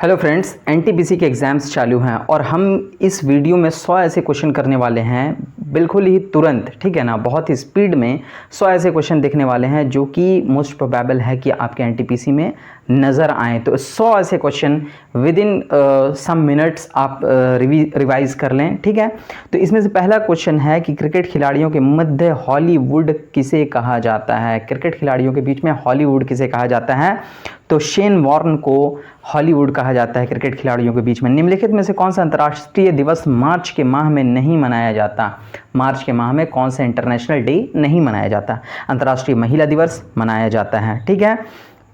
Hello friends, NTPC के exams चालू हैं और हम इस वीडियो में 100 ऐसे क्वेश्चन करने वाले हैं बिल्कुल ही तुरंत, ठीक है ना। बहुत ही स्पीड में 100 ऐसे क्वेश्चन देखने वाले हैं जो कि मोस्ट प्रोबेबल है कि आपके एनटीपीसी में नज़र आए। तो 100 ऐसे question within some minutes आप रिवाइज कर लें, ठीक है। तो इसमें से पहला क्वेश्चन है कि क्रिकेट खिलाड़ियों के मध्य हॉलीवुड किसे कहा जाता है। क्रिकेट खिलाड़ियों के बीच में हॉलीवुड किसे कहा जाता है? तो शेन वॉर्न को हॉलीवुड कहा जाता है क्रिकेट खिलाड़ियों के बीच में। निम्नलिखित में से कौन सा अंतर्राष्ट्रीय दिवस मार्च के माह में नहीं मनाया जाता? मार्च के माह में कौन सा इंटरनेशनल डे नहीं मनाया जाता? अंतर्राष्ट्रीय महिला दिवस मनाया जाता है, ठीक है।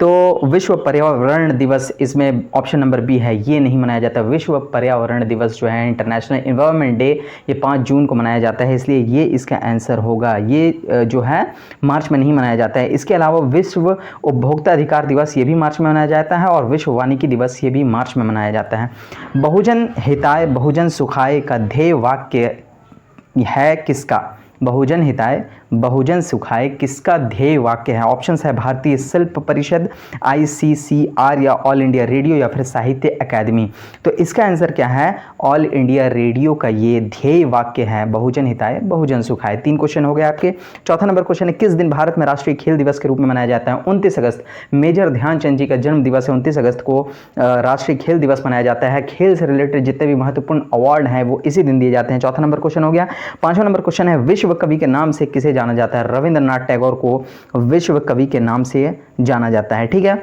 तो विश्व पर्यावरण दिवस, इसमें ऑप्शन नंबर बी है, ये नहीं मनाया जाता। विश्व पर्यावरण दिवस जो है, इंटरनेशनल एनवायरनमेंट डे, ये 5 जून को मनाया जाता है, इसलिए ये इसका आंसर होगा। ये जो है मार्च में नहीं मनाया जाता है। इसके अलावा विश्व उपभोक्ता अधिकार दिवस, ये भी मार्च में मनाया जाता है, और विश्व वानिकी दिवस, ये भी मार्च में मनाया जाता है। बहुजन हिताय बहुजन सुखाय का ध्येय वाक्य है किसका? बहुजन हिताय बहुजन सुखाय किसका ध्येय वाक्य है? ऑप्शंस है भारतीय शिल्प परिषद, ICCR, या ऑल इंडिया रेडियो, या फिर साहित्य अकादमी। तो इसका आंसर क्या है? ऑल इंडिया रेडियो का ये ध्येय वाक्य है, बहुजन हिताय बहुजन सुखाय। 3 क्वेश्चन हो गए आपके। चौथा नंबर क्वेश्चन है, किस दिन भारत में राष्ट्रीय खेल दिवस के रूप में मनाया जाता है? 29 अगस्त। मेजर ध्यानचंद जी का जन्म दिवस है, 29 अगस्त को राष्ट्रीय खेल दिवस मनाया जाता है। खेल से रिलेटेड जितने भी महत्वपूर्ण अवार्ड हैं वो इसी दिन दिए जाते हैं। चौथा नंबर क्वेश्चन हो गया। 5वां नंबर क्वेश्चन है, विश्व कवि के नाम से किसे जाना जाता है? रविंद्रनाथ टैगोर को विश्व कवि के नाम से जाना जाता है, ठीक है।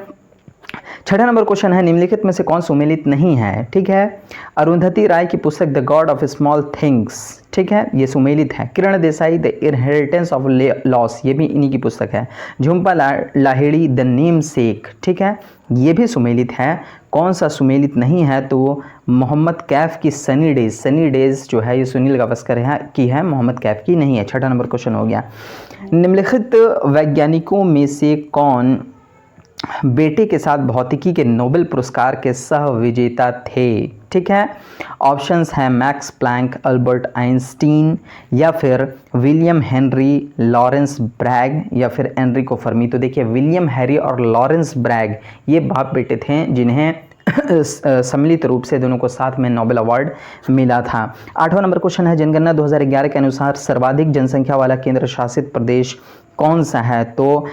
6वां नंबर क्वेश्चन है, निम्नलिखित में से कौन सुमेलित नहीं है? ठीक है। अरुंधति राय की पुस्तक the god of small things, ठीक है, ये सुमेलित है। Kiran Desai the inheritance of loss, ये भी इन्हीं की पुस्तक है। Jhumpa Lahiri the namesake, ठीक है, ये भी सुमेलित है। कौन सा सुमेलित नहीं है? तो मोहम्मद कैफ की सनी डेज, सनी डेज जो है ये सुनील गावस्कर की है, मोहम्मद कैफ की नहीं है। 6वां नंबर क्वेश्चन हो गया। निम्नलिखित वैज्ञानिकों में से कौन बेटे के साथ भौतिकी के नोबेल पुरस्कार के सह विजेता थे? ठीक है। ऑप्शंस हैं मैक्स प्लैंक, अल्बर्ट आइंस्टीन, या फिर विलियम हेनरी लॉरेंस ब्रैग, या फिर एनरिको फर्मी। तो देखिए, विलियम हैरी और लॉरेंस ब्रैग ये बाप बेटे थे जिन्हें सम्मिलित रूप से दोनों को साथ में नोबेल अवार्ड मिला था। 8वां नंबर क्वेश्चन है, जनगणना 2011 के अनुसार सर्वाधिक जनसंख्या वाला केंद्र शासित प्रदेश कौन सा है? तो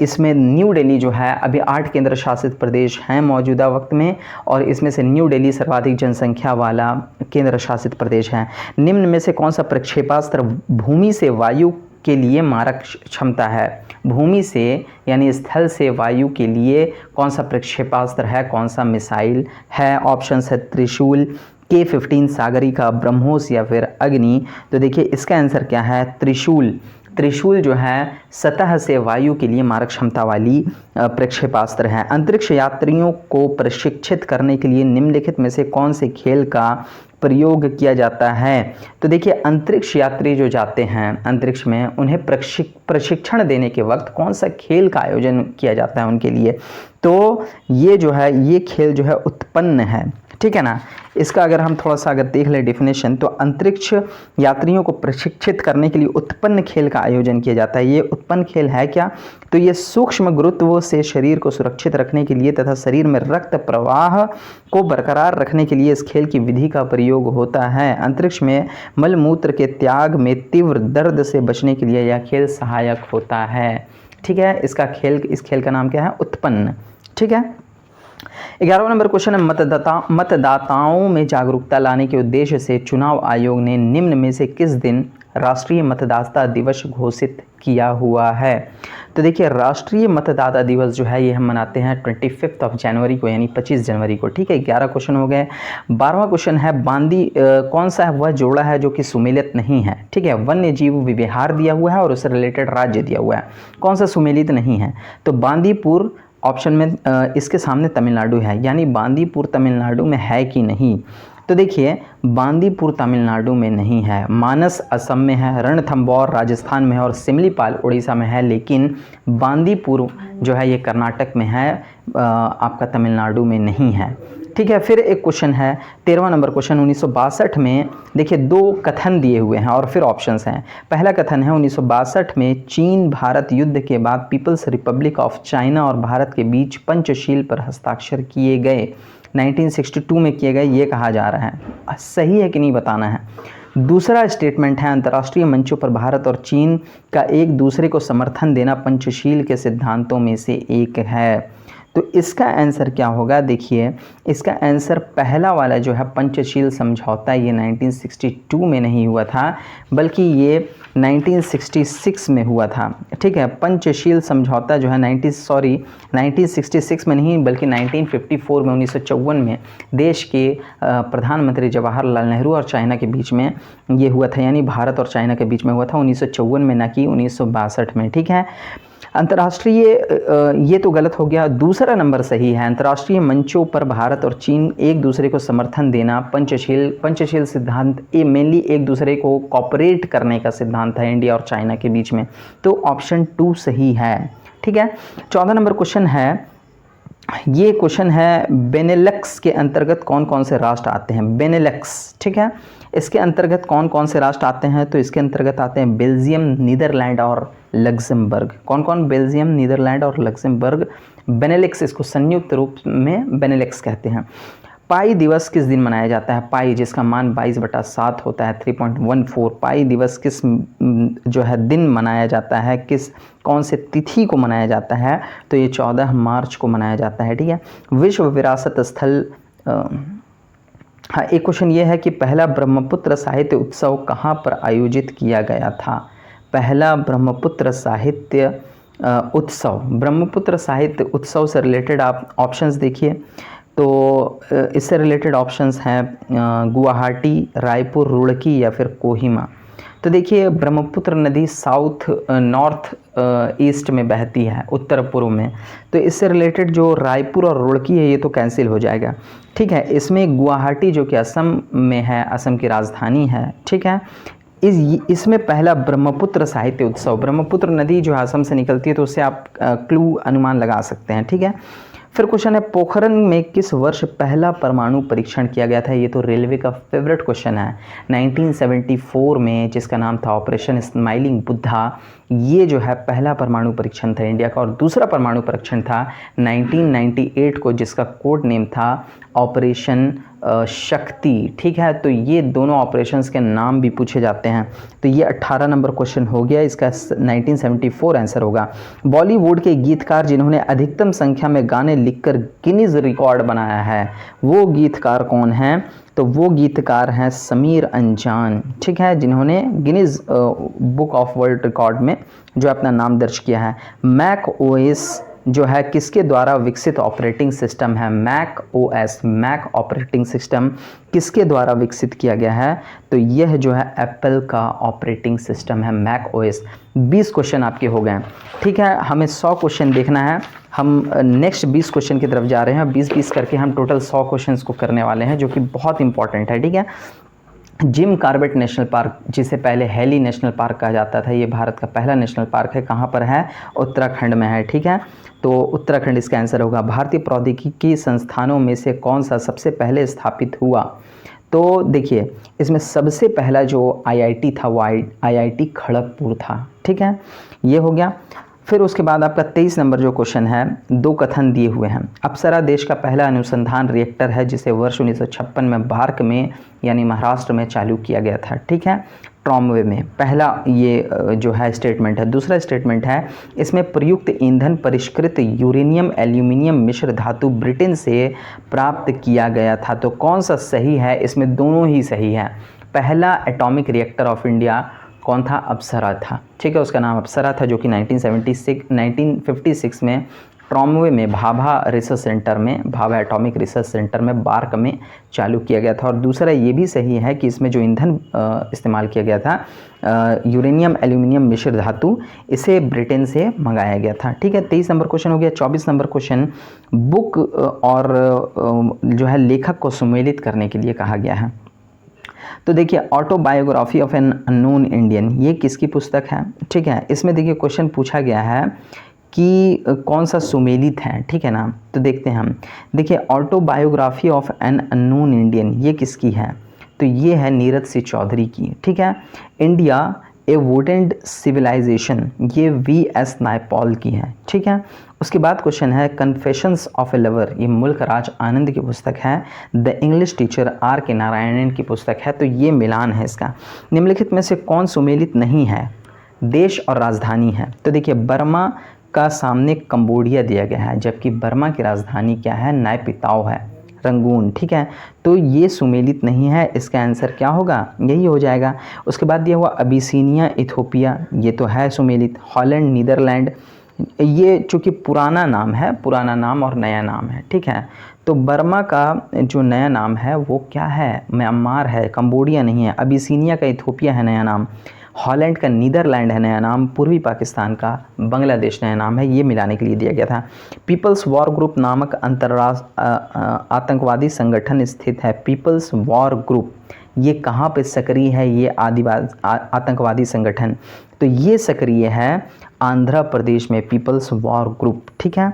इसमें न्यू दिल्ली जो है, अभी 8 केंद्र शासित प्रदेश हैं मौजूदा वक्त में, और इसमें से न्यू दिल्ली सर्वाधिक जनसंख्या वाला केंद्र शासित प्रदेश है। निम्न में से कौन सा प्रक्षेपास्त्र भूमि से वायु के लिए मारक क्षमता है? भूमि से यानी स्थल से वायु के लिए कौन सा प्रक्षेपास्त्र है, कौन सा मिसाइल है? ऑप्शंस है त्रिशूल, K-15 सागरिका, ब्रह्मोस, या फिर अग्नि। तो देखिए, इसका आंसर क्या है? त्रिशूल। त्रिशूल जो है सतह से वायु के लिए मारक क्षमता वाली प्रक्षेपास्त्र है। अंतरिक्ष यात्रियों को प्रशिक्षित करने के लिए निम्नलिखित में से कौन से खेल का प्रयोग किया जाता है? तो देखिए, अंतरिक्ष यात्री जो जाते हैं अंतरिक्ष में, उन्हें प्रशिक्षण देने के वक्त कौन सा खेल का आयोजन किया जाता है उनके लिए? तो ये जो है, ये खेल जो है उत्पन्न है, ठीक है ना। इसका अगर हम थोड़ा सा अगर देख लें डेफिनेशन, तो अंतरिक्ष यात्रियों को प्रशिक्षित करने के लिए उत्पन्न खेल का आयोजन किया जाता है। ये उत्पन्न खेल है क्या? तो ये सूक्ष्म गुरुत्व से शरीर को सुरक्षित रखने के लिए तथा शरीर में रक्त प्रवाह को बरकरार रखने के लिए इस खेल की विधि का प्रयोग होता है। अंतरिक्ष में मलमूत्र के त्याग में तीव्र दर्द से बचने के लिए यह खेल सहायक होता है, ठीक है। इस खेल का नाम क्या है? उत्पन्न, ठीक है। 11वां नंबर क्वेश्चन है, मतदाताओं में जागरूकता लाने के उद्देश्य से चुनाव आयोग ने निम्न में से किस दिन राष्ट्रीय मतदाता दिवस घोषित किया हुआ है? तो देखिए, राष्ट्रीय मतदाता दिवस जो है ये हम मनाते हैं 25 जनवरी को, यानी 25 जनवरी को, ठीक है। 11 क्वेश्चन हो गए। 12वां क्वेश्चन है, बांदी कौन सा है वह जोड़ा है जो कि सुमेलित नहीं है? ठीक है, वन्य जीव विहार दिया हुआ है और उससे रिलेटेड राज्य दिया हुआ है, कौन सा सुमेलित नहीं है? तो बांदीपुर ऑप्शन में इसके सामने तमिलनाडु है, यानी बांदीपुर तमिलनाडु में है कि नहीं? तो देखिए, बांदीपुर तमिलनाडु में नहीं है, मानस असम में है, रणथंबोर राजस्थान में है, और सिमलीपाल उड़ीसा में है, लेकिन बांदीपुर जो है ये कर्नाटक में है, आपका तमिलनाडु में नहीं है, ठीक है। फिर एक क्वेश्चन है, 13वां नंबर क्वेश्चन, 1962 में देखिए 2 कथन दिए हुए हैं और फिर ऑप्शंस हैं। पहला कथन है, 1962 में चीन भारत युद्ध के बाद पीपल्स रिपब्लिक ऑफ चाइना और भारत के बीच पंचशील पर हस्ताक्षर किए गए। 1962 में किए गए, ये कहा जा रहा है। सही है कि नहीं बताना है। दूसरा स्टेटमेंट है, अंतर्राष्ट्रीय मंचों पर भारत और चीन का एक दूसरे को समर्थन देना पंचशील के सिद्धांतों में से एक है। तो इसका आंसर क्या होगा, देखिए इसका आंसर पहला वाला जो है पंचशील समझौता, ये 1962 में नहीं हुआ था बल्कि ये 1966 में हुआ था। ठीक है, पंचशील समझौता जो है 1966 में नहीं बल्कि 1954 में 1954 में देश के प्रधानमंत्री जवाहरलाल नेहरू और चाइना के बीच में ये हुआ था, यानी भारत और चाइना के बीच में हुआ था 1954 में, ना कि 1962 में। ठीक है, अंतर्राष्ट्रीय ये तो गलत हो गया, दूसरा नंबर सही है। अंतर्राष्ट्रीय मंचों पर भारत और चीन एक दूसरे को समर्थन देना पंचशील सिद्धांत, ये मेनली एक दूसरे को कॉपरेट करने का सिद्धांत है इंडिया और चाइना के बीच में। तो ऑप्शन 2 सही है। ठीक है, 14 नंबर क्वेश्चन है, ये क्वेश्चन है बेनेलक्स के अंतर्गत कौन कौन से राष्ट्र आते हैं। बेनेलक्स, ठीक है, इसके अंतर्गत कौन कौन से राष्ट्र आते हैं, तो इसके अंतर्गत आते हैं बेल्जियम, नीदरलैंड और लग्जमबर्ग। कौन कौन, बेल्जियम, नीदरलैंड और लग्जमबर्ग। बेनेलक्स, इसको संयुक्त रूप में बेनेलक्स कहते हैं। पाई दिवस किस दिन मनाया जाता है। पाई जिसका मान 22/7 होता है, 3.14। पाई दिवस किस जो है दिन मनाया जाता है, किस कौन से तिथि को मनाया जाता है, तो ये 14 मार्च को मनाया जाता है। ठीक है, विश्व विरासत स्थल, हाँ एक क्वेश्चन ये है कि पहला ब्रह्मपुत्र साहित्य उत्सव कहाँ पर आयोजित किया गया था। पहला ब्रह्मपुत्र साहित्य उत्सव, ब्रह्मपुत्र साहित्य उत्सव से रिलेटेड आप ऑप्शंस देखिए, तो इससे रिलेटेड ऑप्शंस हैं गुवाहाटी, रायपुर, रुड़की या फिर कोहिमा। तो देखिए ब्रह्मपुत्र नदी नॉर्थ ईस्ट में बहती है, उत्तर पूर्व में, तो इससे रिलेटेड जो रायपुर और रुड़की है ये तो कैंसिल हो जाएगा। ठीक है, इसमें गुवाहाटी जो कि असम में है, असम की राजधानी है। ठीक है, इसमें पहला ब्रह्मपुत्र साहित्य उत्सव, ब्रह्मपुत्र नदी जो असम से निकलती है तो उससे आप क्लू अनुमान लगा सकते हैं। ठीक है, फिर क्वेश्चन है पोखरण में किस वर्ष पहला परमाणु परीक्षण किया गया था। ये तो रेलवे का फेवरेट क्वेश्चन है। 1974 में, जिसका नाम था ऑपरेशन स्माइलिंग बुद्धा, ये जो है पहला परमाणु परीक्षण था इंडिया का। और दूसरा परमाणु परीक्षण था 1998 को, जिसका कोड नेम था ऑपरेशन शक्ति। ठीक है, तो ये दोनों ऑपरेशंस के नाम भी पूछे जाते हैं। तो ये 18 नंबर क्वेश्चन हो गया, इसका 1974 आंसर होगा। बॉलीवुड के गीतकार जिन्होंने अधिकतम संख्या में गाने लिखकर गिनीज रिकॉर्ड बनाया है, वो गीतकार कौन हैं, तो वो गीतकार हैं समीर अंजान। ठीक है, जिन्होंने Guinness book of world record में जो अपना नाम दर्ज किया है। मैक ओएस जो है किसके द्वारा विकसित ऑपरेटिंग सिस्टम है। Mac OS, Mac operating system किसके द्वारा विकसित किया गया है, तो यह जो है एप्पल का ऑपरेटिंग सिस्टम है, मैक ओएस। 20 क्वेश्चन आपके हो गए। ठीक है, हमें 100 क्वेश्चन देखना है। हम नेक्स्ट 20 क्वेश्चन की तरफ जा रहे हैं। 20-20 करके हम टोटल 100 क्वेश्चंस को करने वाले हैं, जो कि बहुत इंपॉर्टेंट है। ठीक है, जिम कॉर्बेट नेशनल पार्क, जिसे पहले हैली नेशनल पार्क कहा जाता था, ये भारत का पहला नेशनल पार्क है। कहाँ पर है, उत्तराखंड में है। ठीक है, तो उत्तराखंड इसका आंसर होगा। भारतीय प्रौद्योगिकी संस्थानों में से कौन सा सबसे पहले स्थापित हुआ, तो देखिए इसमें सबसे पहला जो आईआईटी था वो आईआईटी खड़गपुर था। ठीक है, ये हो गया। फिर उसके बाद आपका 23 नंबर जो क्वेश्चन है, 2 कथन दिए हुए हैं। अप्सरा देश का पहला अनुसंधान रिएक्टर है जिसे वर्ष 1956 में भारत में यानी महाराष्ट्र में चालू किया गया था। ठीक है, ट्रॉमवे में पहला ये जो है स्टेटमेंट है। दूसरा स्टेटमेंट है, इसमें प्रयुक्त ईंधन परिष्कृत यूरेनियम एल्यूमिनियम मिश्र धातु ब्रिटेन से प्राप्त किया गया था। तो कौन सा सही है, इसमें दोनों ही सही है। पहला एटॉमिक रिएक्टर ऑफ इंडिया कौन था, अप्सरा था। ठीक है, उसका नाम अप्सरा था, जो कि 1956 में ट्रॉमवे में भाभा रिसर्च सेंटर में, भाभा एटॉमिक रिसर्च सेंटर में बार्क में चालू किया गया था। और दूसरा ये भी सही है कि इसमें जो ईंधन इस्तेमाल किया गया था यूरेनियम एल्यूमिनियम मिश्र धातु, इसे ब्रिटेन से मंगाया गया था। ठीक है, 23 नंबर क्वेश्चन हो गया। 24 नंबर क्वेश्चन, बुक और जो है लेखक को सुमेलित करने के लिए कहा गया है। तो देखिए autobiography of an unknown Indian, ये किसकी पुस्तक है। ठीक है, इसमें देखिए क्वेश्चन पूछा गया है कि कौन सा सुमेलित है। ठीक है ना, तो देखते हैं हम। देखिए autobiography of an unknown Indian ये किसकी है, तो ये है नीरज सिंह चौधरी की। ठीक है, इंडिया ए वुडेंड सिविलाइजेशन, ये वी.एस. नायपॉल की है, ठीक है। उसके बाद क्वेश्चन है कन्फेशंस ऑफ ए लवर, ये मुल्क राज आनंद की पुस्तक है। The English teacher R.K. Narayanan की पुस्तक है। तो ये मिलान है इसका। निम्नलिखित में से कौन सुमेलित नहीं है? देश और राजधानी है। तो देखिए बर्मा का सामने कंबोडिया दिया गया है, जबकि बर्मा की राजधानी क्या है? नायपिताओ है, रंगून, ठीक है। तो ये सुमेलित नहीं है, इसका आंसर क्या होगा? यही हो जाएगा। उसके बाद दिया हुआ अबिसीनिया इथोपिया, ये तो है सुमेलित। हॉलैंड नीदरलैंड, ये चूँकि पुराना नाम है, पुराना नाम और नया नाम है, ठीक है। तो बर्मा का जो नया नाम है वो क्या है? म्यांमार है, कंबोडिया नहीं है। अबिसीनिया का इथोपिया है नया नाम, हॉलैंड का नीदरलैंड है नया नाम, पूर्वी पाकिस्तान का बांग्लादेश नया नाम है। ये मिलाने के लिए दिया गया था। पीपल्स वॉर ग्रुप नामक अंतर्राष्ट्रीय आतंकवादी संगठन स्थित है। पीपल्स वॉर ग्रुप ये कहाँ पे सक्रिय है? ये आतंकवादी संगठन, तो ये सक्रिय है आंध्र प्रदेश में, पीपल्स वॉर ग्रुप, ठीक है।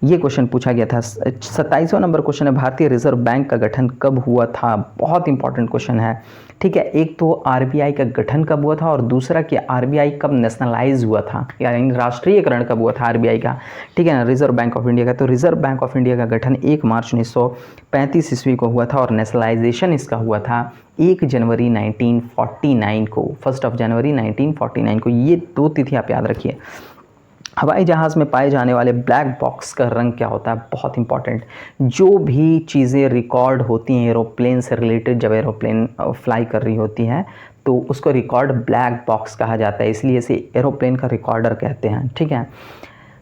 ये क्वेश्चन पूछा गया था। 27वां नंबर क्वेश्चन है भारतीय रिजर्व बैंक का गठन कब हुआ था? बहुत इंपॉर्टेंट क्वेश्चन है, ठीक है। एक तो आरबीआई का गठन कब हुआ था और दूसरा कि आरबीआई कब नेशनलाइज हुआ था, यानी राष्ट्रीयकरण कब हुआ था आरबीआई का, ठीक है ना, रिजर्व बैंक ऑफ इंडिया का। तो रिजर्व बैंक ऑफ इंडिया का गठन 1 मार्च 1935 ईस्वी को हुआ था और नेशनलाइजेशन इसका हुआ था 1 जनवरी 1949 को, 1 जनवरी 1949 को। ये 2 तिथि आप याद रखिए। हवाई जहाज़ में पाए जाने वाले ब्लैक बॉक्स का रंग क्या होता है? बहुत इंपॉर्टेंट। जो भी चीज़ें रिकॉर्ड होती हैं एरोप्लेन से रिलेटेड, जब एरोप्लेन फ्लाई कर रही होती है तो उसको रिकॉर्ड ब्लैक बॉक्स कहा जाता है, इसलिए इसे एरोप्लेन का रिकॉर्डर कहते हैं, ठीक है।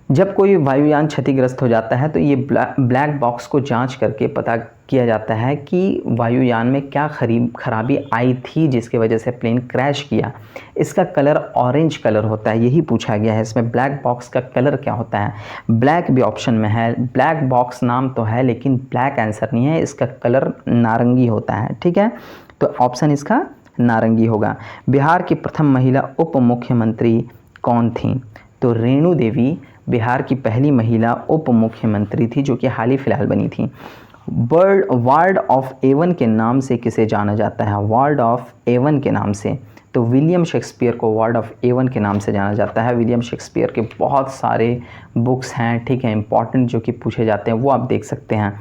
जब कोई वायुयान क्षतिग्रस्त हो जाता है तो ये ब्लैक बॉक्स को जांच करके पता किया जाता है कि वायुयान में क्या खराबी आई थी जिसकी वजह से प्लेन क्रैश किया। इसका कलर ऑरेंज कलर होता है, यही पूछा गया है। इसमें ब्लैक बॉक्स का कलर क्या होता है? ब्लैक भी ऑप्शन में है। ब्लैक बॉक्स नाम तो है लेकिन ब्लैक आंसर नहीं है, इसका कलर नारंगी होता है, ठीक है। तो ऑप्शन इसका नारंगी होगा। बिहार की प्रथम महिला उप मुख्यमंत्री कौन थी? तो रेणु देवी बिहार की पहली महिला उप मुख्यमंत्री थी, जो कि हाल ही फिलहाल बनी थी। वार्ड ऑफ एवन के नाम से किसे जाना जाता है? वार्ड ऑफ एवन के नाम से तो विलियम शेक्सपियर को वार्ड ऑफ एवन के नाम से जाना जाता है। विलियम शेक्सपियर के बहुत सारे बुक्स हैं, ठीक है, इंपॉर्टेंट, जो कि पूछे जाते हैं, वो आप देख सकते हैं।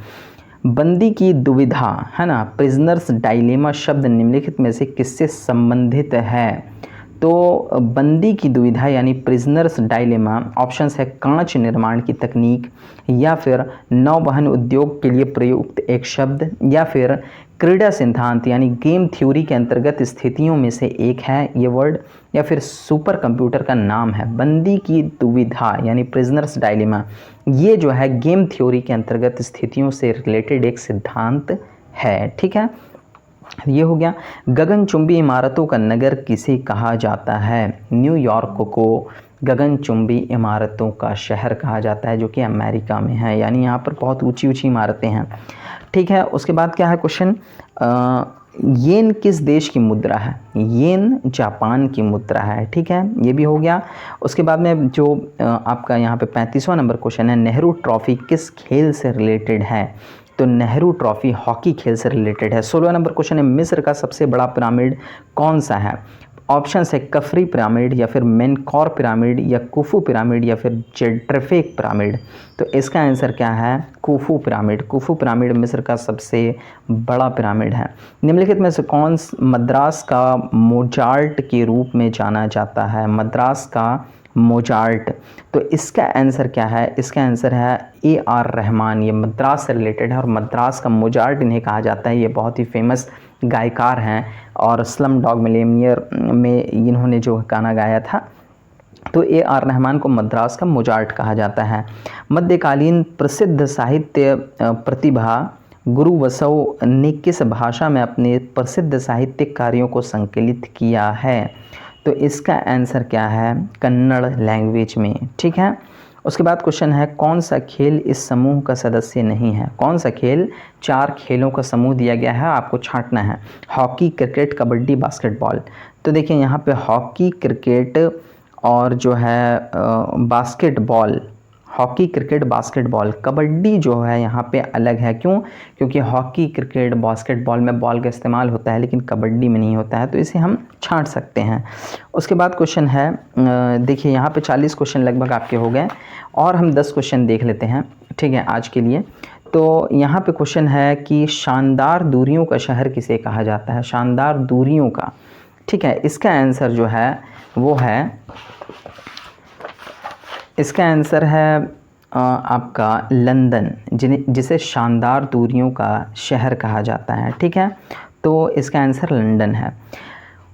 बंदी की दुविधा है ना, प्रिजनर्स डायलेमा शब्द निम्नलिखित में से किससे संबंधित है? तो बंदी की दुविधा यानी प्रिजनर्स डायलेमा, ऑप्शंस है कांच निर्माण की तकनीक, या फिर नौवहन उद्योग के लिए प्रयुक्त एक शब्द, या फिर क्रीड़ा सिद्धांत यानी गेम थ्योरी के अंतर्गत स्थितियों में से एक है ये वर्ड, या फिर सुपर कंप्यूटर का नाम है। बंदी की दुविधा यानी प्रिजनर्स डायलेमा, ये जो है गेम थ्योरी के अंतर्गत स्थितियों से रिलेटेड एक सिद्धांत है, ठीक है। ये हो गया। गगनचुंबी इमारतों का नगर किसे कहा जाता है? न्यूयॉर्क को गगनचुंबी इमारतों का शहर कहा जाता है, जो कि अमेरिका में है, यानी यहाँ पर बहुत ऊंची ऊंची इमारतें हैं, ठीक है। उसके बाद क्या है क्वेश्चन, येन किस देश की मुद्रा है? येन जापान की मुद्रा है, ठीक है, ये भी हो गया। उसके बाद में जो आपका यहाँ पे 35वां नंबर क्वेश्चन है, नेहरू ट्रॉफी किस खेल से रिलेटेड है? तो नेहरू ट्रॉफी हॉकी खेल से रिलेटेड है। 16वां नंबर क्वेश्चन है, मिस्र का सबसे बड़ा पिरामिड कौन सा है? ऑप्शन है कफरी पिरामिड, या फिर मेनकौर पिरामिड, या कुफू पिरामिड, या फिर जेड्रेफेक पिरामिड। तो इसका आंसर क्या है? कुफू पिरामिड। कुफू पिरामिड मिस्र का सबसे बड़ा पिरामिड है। निम्नलिखित में से कौन मद्रास का मोजार्ट के रूप में जाना जाता है? मद्रास का मोजार्ट। तो इसका आंसर क्या है? इसका आंसर है AR रहमान। ये मद्रास से रिलेटेड है और मद्रास का मोजार्ट इन्हें कहा जाता है। ये बहुत ही फेमस गायकार हैं और स्लम डॉग मिलियनेयर में इन्होंने जो गाना गाया था, तो AR रहमान को मद्रास का मोजार्ट कहा जाता है। मध्यकालीन प्रसिद्ध साहित्य प्रतिभा गुरु बसव ने किस भाषा में अपने प्रसिद्ध साहित्यिक कार्यों को संकलित किया है? तो इसका आंसर क्या है? कन्नड़ लैंग्वेज में, ठीक है। उसके बाद क्वेश्चन है, कौन सा खेल इस समूह का सदस्य नहीं है? कौन सा खेल? 4 खेलों का समूह दिया गया है, आपको छांटना है। Hockey, cricket, kabaddi, basketball. तो देखिए यहाँ पे हॉकी, क्रिकेट और जो है basketball, hockey, cricket, basketball. Kabaddi जो है यहाँ पे अलग है, क्यों? क्योंकि हॉकी, क्रिकेट, बास्केटबॉल में बॉल का इस्तेमाल होता है लेकिन कबड्डी में नहीं होता है, तो इसे हम छांट सकते हैं। उसके बाद क्वेश्चन है, देखिए यहाँ पे 40 क्वेश्चन लगभग आपके हो गए और हम 10 क्वेश्चन देख लेते हैं, ठीक है, आज के लिए। तो यहाँ पे क्वेश्चन है कि शानदार दूरियों का शहर किसे कहा जाता है? शानदार दूरियों का, ठीक है, इसका आंसर जो है वो है, इसका आंसर है आपका लंदन, जिसे शानदार दूरियों का शहर कहा जाता है, ठीक है, तो इसका आंसर लंदन है।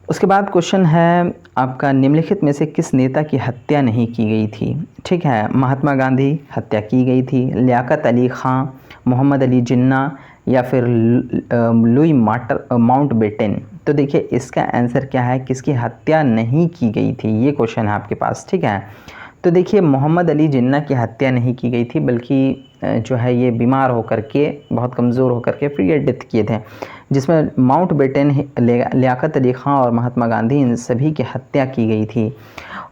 उसके बाद क्वेश्चन है आपका, निम्नलिखित में से किस नेता की हत्या नहीं की गई थी? ठीक है, महात्मा गांधी हत्या की गई थी, लियाकत अली ख़ां, मोहम्मद अली जिन्ना या फिर लुई माउंटबेटन। तो देखिए इसका आंसर क्या है, किसकी हत्या नहीं की गई थी, ये क्वेश्चन है आपके पास, ठीक है। तो देखिए मोहम्मद अली जिन्ना की हत्या नहीं की गई थी, बल्कि जो है ये बीमार होकर के, बहुत कमज़ोर होकर के फ्री डेथ किए थे, जिसमें माउंटबेटन, लियाकत अली ख़ां और महात्मा गांधी, इन सभी की हत्या की गई थी।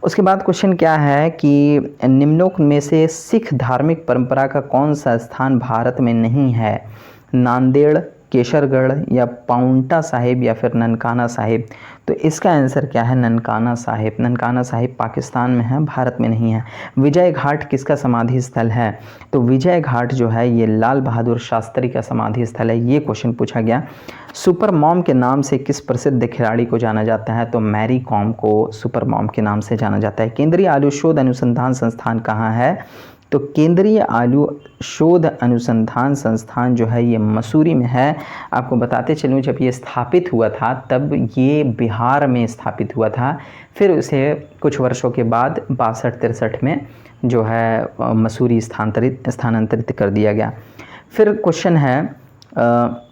उसके बाद क्वेश्चन क्या है कि निम्नों में से सिख धार्मिक परंपरा का कौन सा स्थान भारत में नहीं है? नांदेड़, केसरगढ़ या पाउंटा साहिब या फिर ननकाना साहिब। तो इसका आंसर क्या है? ननकाना साहिब। ननकाना साहिब पाकिस्तान में है, भारत में नहीं है। विजय घाट किसका समाधि स्थल है? तो विजय घाट जो है ये लाल बहादुर शास्त्री का समाधि स्थल है, ये क्वेश्चन पूछा गया। सुपर मॉम के नाम से किस प्रसिद्ध खिलाड़ी को जाना जाता है? तो मैरी कॉम को सुपर मॉम के नाम से जाना जाता है। केंद्रीय आलू शोध अनुसंधान संस्थान कहाँ है? तो केंद्रीय आलू शोध अनुसंधान संस्थान जो है ये मसूरी में है। आपको बताते चलूँ, जब ये स्थापित हुआ था तब ये बिहार में स्थापित हुआ था, फिर उसे कुछ वर्षों के बाद 62-63 में जो है मसूरी स्थानांतरित कर दिया गया। फिर क्वेश्चन है,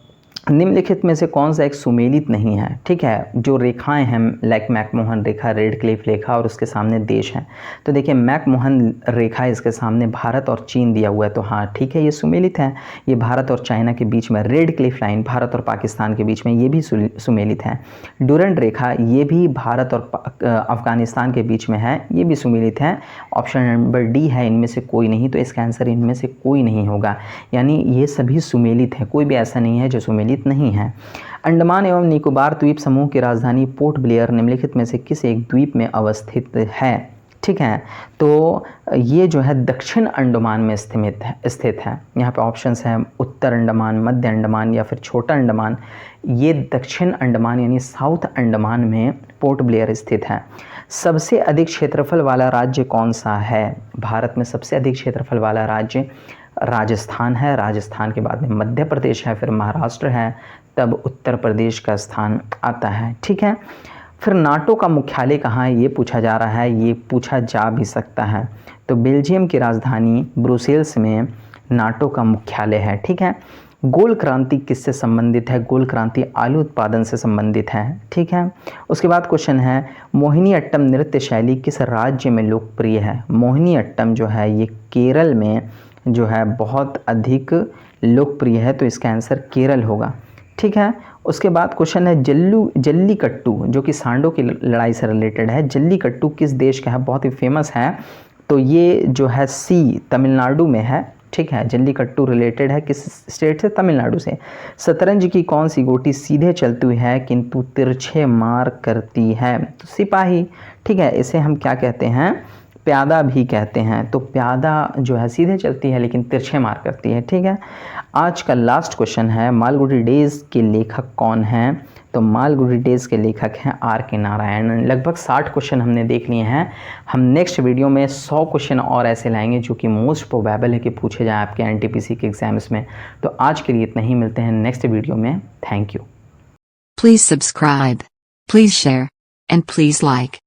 निम्नलिखित में से कौन सा एक सुमेलित नहीं है? ठीक है, जो रेखाएं हैं लाइक मैकमोहन रेखा, रेडक्लिफ रेखा और उसके सामने देश हैं। तो देखिए मैकमोहन रेखा, इसके सामने भारत और चीन दिया हुआ है, तो हाँ ठीक है ये सुमेलित है। ये भारत और चाइना के बीच में, रेडक्लिफ लाइन भारत और पाकिस्तान के बीच में, ये भी सुमेलित है। डुरंड रेखा ये भी भारत और अफगानिस्तान के बीच में है, ये भी सुमेलित है। ऑप्शन नंबर डी है इनमें से कोई नहीं, तो इसका आंसर इनमें से कोई नहीं होगा, यानी ये सभी सुमेलित हैं, कोई भी ऐसा नहीं है जो सुमेलित नहीं है। अंडमान एवं निकोबार द्वीप समूह की राजधानी पोर्ट ब्लेयर निम्नलिखित में से किस एक द्वीप में अवस्थित है? ठीक है, तो ये जो है दक्षिण अंडमान में स्थित है। यहाँ पे ऑप्शंस हैं उत्तर अंडमान, मध्य अंडमान या फिर छोटा अंडमान। ये दक्षिण अंडमान यानी साउथ अंडमान में पोर्ट ब्लेयर स्थित है। सबसे अधिक क्षेत्रफल वाला राज्य कौन सा है? भारत में सबसे अधिक क्षेत्रफल वाला राज्य राजस्थान है। राजस्थान के बाद में मध्य प्रदेश है, फिर महाराष्ट्र है, तब उत्तर प्रदेश का स्थान आता है। ठीक है, फिर नाटो का मुख्यालय कहाँ है? ये पूछा जा रहा है, ये पूछा जा भी सकता है। तो बेल्जियम की राजधानी ब्रुसेल्स में नाटो का मुख्यालय है। ठीक है, गोल क्रांति किससे संबंधित है? गोल क्रांति आलू उत्पादन से संबंधित है। ठीक है, उसके बाद क्वेश्चन है, मोहिनी अट्टम नृत्य शैली किस राज्य में लोकप्रिय है? मोहिनी अट्टम जो है ये केरल में जो है बहुत अधिक लोकप्रिय है, तो इसका आंसर केरल होगा। ठीक है, उसके बाद क्वेश्चन है, जल्लीकट्टू जो कि सांडों की लड़ाई से रिलेटेड है, जल्लीकट्टू किस देश का है? बहुत ही फेमस है, तो ये जो है तमिलनाडु में है। ठीक है, जल्लीकट्टू रिलेटेड है किस स्टेट से? तमिलनाडु से। शतरंज की कौन सी गोटी सीधे चलती हुई है किंतु तिरछे मार करती है? तो सिपाही। ठीक है, इसे हम क्या कहते हैं? प्यादा भी कहते हैं। तो प्यादा जो है सीधे चलती है लेकिन तिरछे मार करती है। ठीक है, आज का लास्ट क्वेश्चन है, मालगुडी डेज के लेखक कौन हैं? तो मालगुडी डेज के लेखक हैं R.K. नारायण। लगभग 60 क्वेश्चन हमने देख लिए हैं। हम नेक्स्ट वीडियो में 100 क्वेश्चन और ऐसे लाएंगे जो कि मोस्ट प्रोबेबल है कि पूछे जाए आपके NTPC के एग्जाम्स में। तो आज के लिए इतना ही, मिलते हैं नेक्स्ट वीडियो में। Thank you. Please subscribe, please share and please like.